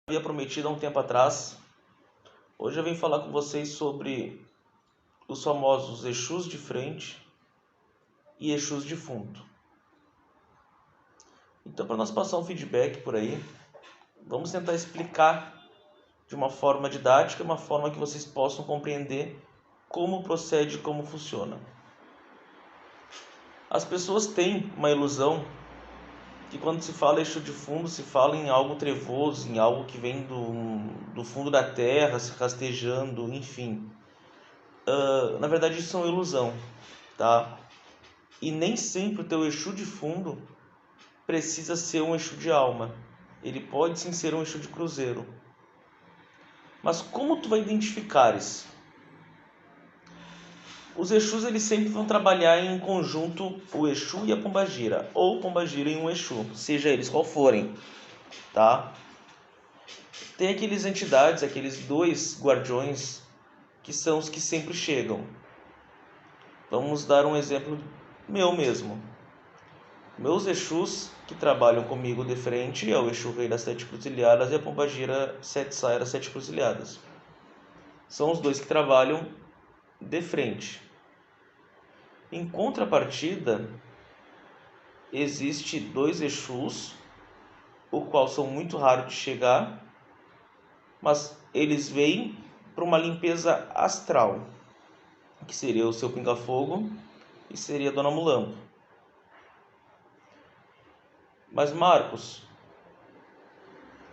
Havia prometido há um tempo atrás. Hoje eu vim falar com vocês sobre os famosos Exus de frente e Exus de fundo. Então, para nós passar um feedback por aí, vamos tentar explicar de uma forma didática, uma forma que vocês possam compreender como procede, como funciona. As pessoas têm uma ilusão que quando se fala Exu de fundo, se fala em algo trevoso, em algo que vem do fundo da terra, se rastejando, enfim. Na verdade, isso é uma ilusão, tá? E nem sempre o teu Exu de fundo precisa ser um Exu de alma. Ele pode sim ser um Exu de cruzeiro. Mas como tu vai identificar isso? Os Exus eles sempre vão trabalhar em conjunto, o Exu e a Pombagira, ou Pombagira e um Exu, seja eles qual forem, tá? Tem aqueles entidades, aqueles dois guardiões, que são os que sempre chegam. Vamos dar um exemplo meu mesmo. Meus Exus que trabalham comigo de frente é o Exu Rei das Sete Cruzilhadas e a Pombagira Sete Saia das Sete Cruzilhadas. São os dois que trabalham de frente. Em contrapartida, existe dois Exus, o qual são muito raros de chegar, mas eles vêm para uma limpeza astral, que seria o seu Pinga-Fogo e seria a Dona Mulambo. Mas Marcos,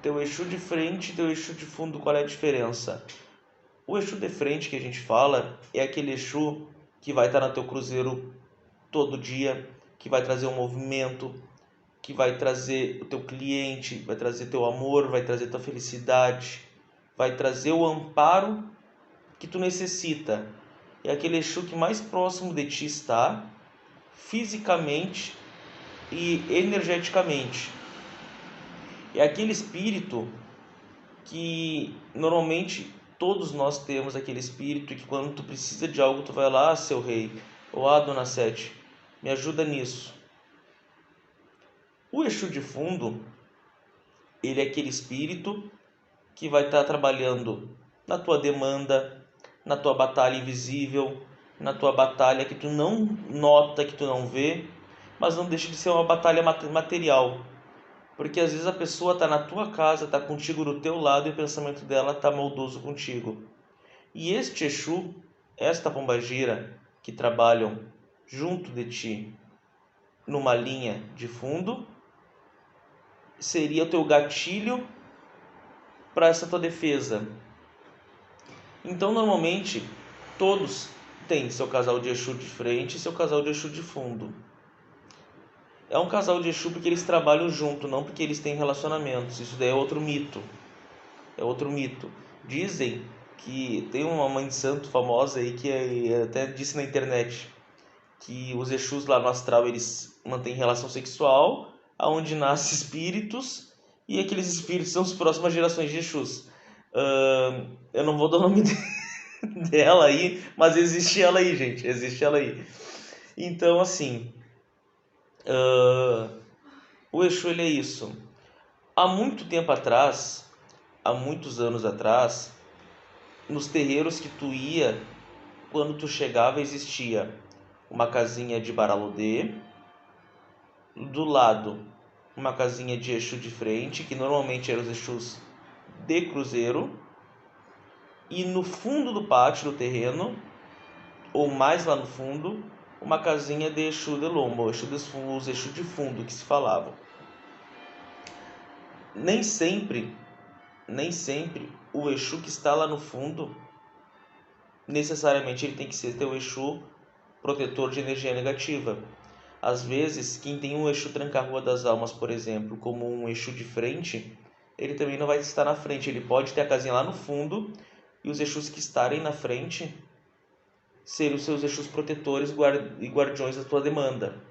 teu Exu de frente e teu Exu de fundo, qual é a diferença? O Exu de frente que a gente fala é aquele Exu que vai estar no teu cruzeiro todo dia, que vai trazer um movimento, que vai trazer o teu cliente, vai trazer teu amor, vai trazer tua felicidade, vai trazer o amparo que tu necessita. É aquele Exu que mais próximo de ti está, fisicamente e energeticamente. É aquele espírito que normalmente todos nós temos, aquele espírito que quando tu precisa de algo tu vai lá, seu rei, ou dona Sete, me ajuda nisso. O Exu de fundo, ele é aquele espírito que vai estar trabalhando na tua demanda, na tua batalha invisível, na tua batalha que tu não nota, que tu não vê, mas não deixa de ser uma batalha material. Porque às vezes a pessoa está na tua casa, está contigo do teu lado e o pensamento dela está maldoso contigo. E este Exu, esta pombagira que trabalham junto de ti numa linha de fundo, seria o teu gatilho para essa tua defesa. Então normalmente todos têm seu casal de Exu de frente e seu casal de Exu de fundo. É um casal de Exu porque eles trabalham junto, não porque eles têm relacionamentos. Isso daí é outro mito. É outro mito. Dizem que tem uma mãe de santo famosa aí que até disse na internet que os Exus lá no astral eles mantêm relação sexual, aonde nascem espíritos e aqueles espíritos são as próximas gerações de Exus. Eu não vou dar o nome dela aí, mas existe ela aí, gente. Existe ela aí. Então, assim, o Exu ele é isso. Há muito tempo atrás, há muitos anos atrás, nos terreiros que tu ia, quando tu chegava existia uma casinha de Baraludê, do lado uma casinha de Exu de frente, que normalmente eram os Exus de cruzeiro, e no fundo do pátio do terreno, ou mais lá no fundo, uma casinha de Exu de lombo, os Exu de fundo que se falavam. Nem sempre o Exu que está lá no fundo, necessariamente ele tem que ser teu Exu protetor de energia negativa. Às vezes, quem tem um Exu tranca-rua das almas, por exemplo, como um Exu de frente, ele também não vai estar na frente. Ele pode ter a casinha lá no fundo e os Exus que estarem na frente serem os seus Exus protetores e guardiões da tua demanda,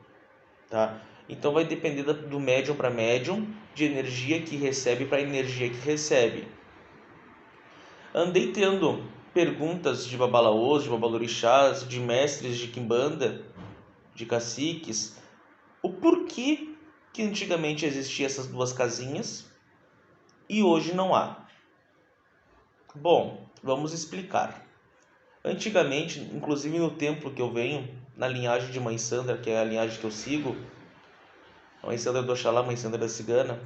tá? Então vai depender do médium para médium, de energia que recebe para energia que recebe. Andei tendo perguntas de babalaôs, de babalorixás, de mestres de quimbanda, de caciques, o porquê que antigamente existiam essas duas casinhas e hoje não há? Bom, vamos explicar. Antigamente, inclusive no templo que eu venho, na linhagem de Mãe Sandra, que é a linhagem que eu sigo, a Mãe Sandra do Oxalá, Mãe Sandra da Cigana,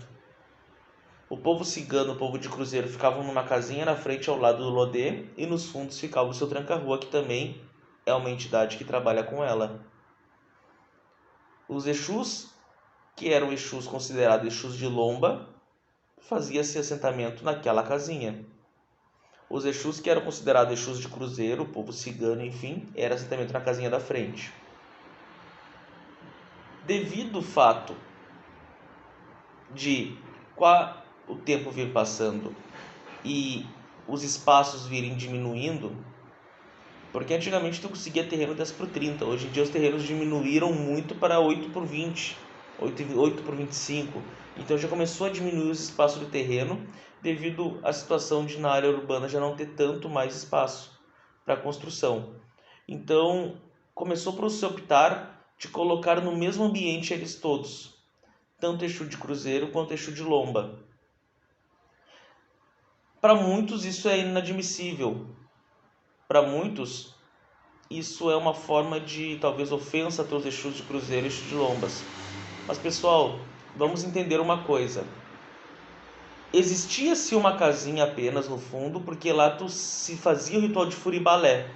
o povo cigano, o povo de cruzeiro, ficavam numa casinha na frente ao lado do Lodê, e nos fundos ficava o seu tranca-rua, que também é uma entidade que trabalha com ela. Os Exus, que eram Exus considerados Exus de Lomba, fazia-se assentamento naquela casinha. Os Exus, que eram considerados Exus de cruzeiro, o povo cigano, enfim, era assentamento na casinha da frente. Devido ao fato de o tempo vir passando e os espaços virem diminuindo, porque antigamente tu conseguia terreno 10x30, hoje em dia os terrenos diminuíram muito para 8x20, 8x25, então já começou a diminuir os espaços do terreno devido à situação de na área urbana já não ter tanto mais espaço para construção. Então começou por se optar de colocar no mesmo ambiente eles todos, tanto Exu de cruzeiro quanto Exu de lomba. Para muitos isso é inadmissível. Para muitos isso é uma forma de talvez ofensa a teus Exus de cruzeiro e Exu de lombas. Mas pessoal, vamos entender uma coisa. Existia-se uma casinha apenas no fundo, porque lá se fazia o ritual de furibalé,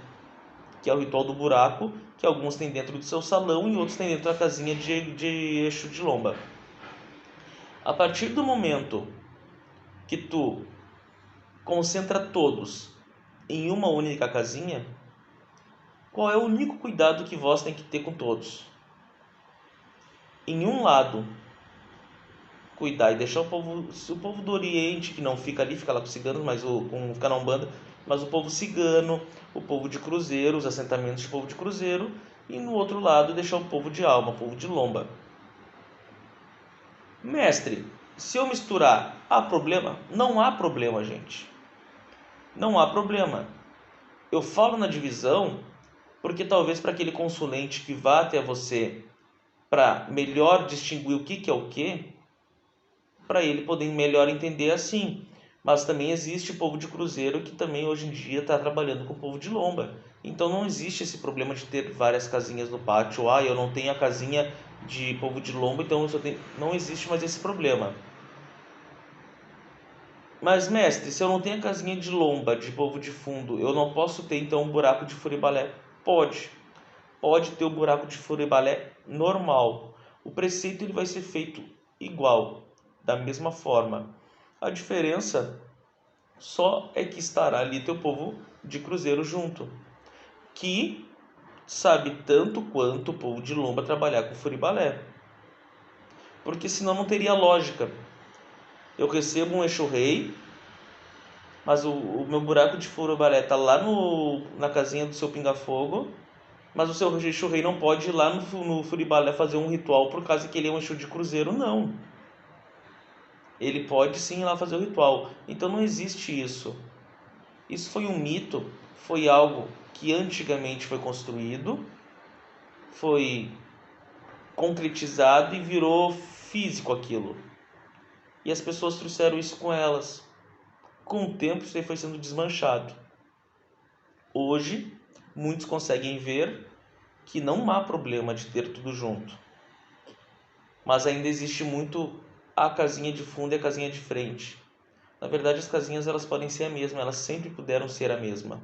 que é o ritual do buraco, que alguns têm dentro do seu salão e outros têm dentro da casinha de Exu de lomba. A partir do momento que tu concentra todos em uma única casinha, qual é o único cuidado que vós tem que ter com todos? Em um lado, cuidar e deixar o povo do Oriente, que não fica ali, fica lá com os ciganos, mas fica na Umbanda, mas o povo cigano, o povo de cruzeiro, os assentamentos do povo de cruzeiro, e no outro lado deixar o povo de alma, o povo de lomba. Mestre, se eu misturar, há problema? Não há problema, gente. Não há problema. Eu falo na divisão porque talvez para aquele consulente que vá até você para melhor distinguir o que é o que, para ele poder melhor entender assim. Mas também existe o povo de cruzeiro que também hoje em dia está trabalhando com o povo de lomba. Então não existe esse problema de ter várias casinhas no pátio. Ah, eu não tenho a casinha de povo de lomba, então eu só tenho... Não existe mais esse problema. Mas mestre, se eu não tenho a casinha de lomba, de povo de fundo, eu não posso ter então um buraco de furibalé? Pode. Pode ter o buraco de furibalé normal. O preceito ele vai ser feito igual, da mesma forma. A diferença só é que estará ali teu povo de cruzeiro junto, que sabe tanto quanto o povo de lomba trabalhar com furibalé. Porque senão não teria lógica. Eu recebo um Exu Rei, mas o meu buraco de furibalé está lá na casinha do seu pinga-fogo, mas o seu Exu Rei não pode ir lá no furibalé fazer um ritual por causa que ele é um Exu de cruzeiro, não. Ele pode sim ir lá fazer o ritual. Então não existe isso. Isso foi um mito, foi algo que antigamente foi construído, foi concretizado e virou físico aquilo. E as pessoas trouxeram isso com elas. Com o tempo isso aí foi sendo desmanchado. Hoje, muitos conseguem ver que não há problema de ter tudo junto. Mas ainda existe muito a casinha de fundo e a casinha de frente. Na verdade, as casinhas elas podem ser a mesma, elas sempre puderam ser a mesma.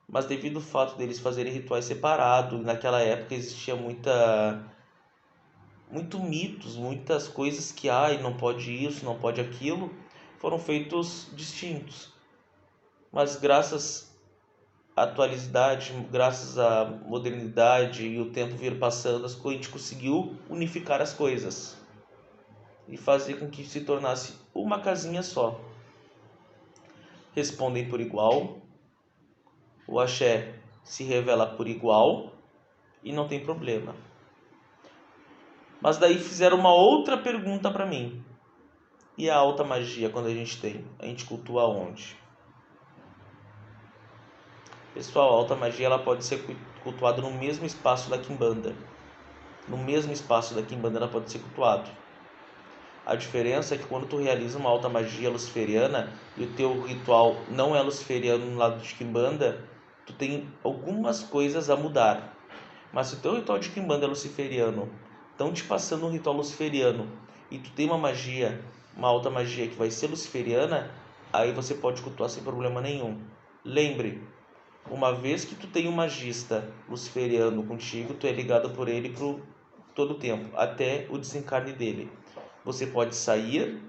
Mas devido ao fato deles fazerem rituais separados, naquela época existia muito mitos, muitas coisas que não pode isso, não pode aquilo, foram feitos distintos. Mas graças à atualidade, graças à modernidade e o tempo vir passando, a gente conseguiu unificar as coisas e fazer com que se tornasse uma casinha só. Respondem por igual, o axé se revela por igual e não tem problema. Mas daí fizeram uma outra pergunta para mim. E a alta magia quando a gente tem? A gente cultua onde? Pessoal, a alta magia ela pode ser cultuada no mesmo espaço da Quimbanda. No mesmo espaço da Quimbanda ela pode ser cultuada. A diferença é que quando tu realiza uma alta magia luciferiana e o teu ritual não é luciferiano no lado de Quimbanda, tu tem algumas coisas a mudar. Mas se o teu ritual de Quimbanda é luciferiano, estão te passando um ritual luciferiano e tu tem uma magia, uma alta magia que vai ser luciferiana, aí você pode cultuar sem problema nenhum. Lembre, uma vez que tu tem um magista luciferiano contigo, tu é ligado por ele por todo o tempo, até o desencarne dele. Você pode sair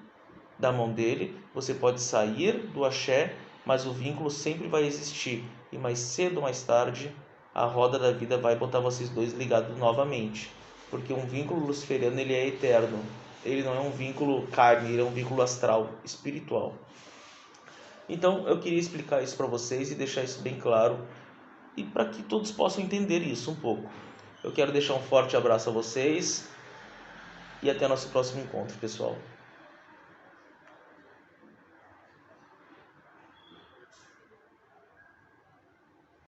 da mão dele, você pode sair do axé, mas o vínculo sempre vai existir. E mais cedo ou mais tarde, a roda da vida vai botar vocês dois ligados novamente. Porque um vínculo luciferiano, ele é eterno. Ele não é um vínculo carne, ele é um vínculo astral, espiritual. Então eu queria explicar isso para vocês e deixar isso bem claro, e para que todos possam entender isso um pouco. Eu quero deixar um forte abraço a vocês e até nosso próximo encontro, pessoal.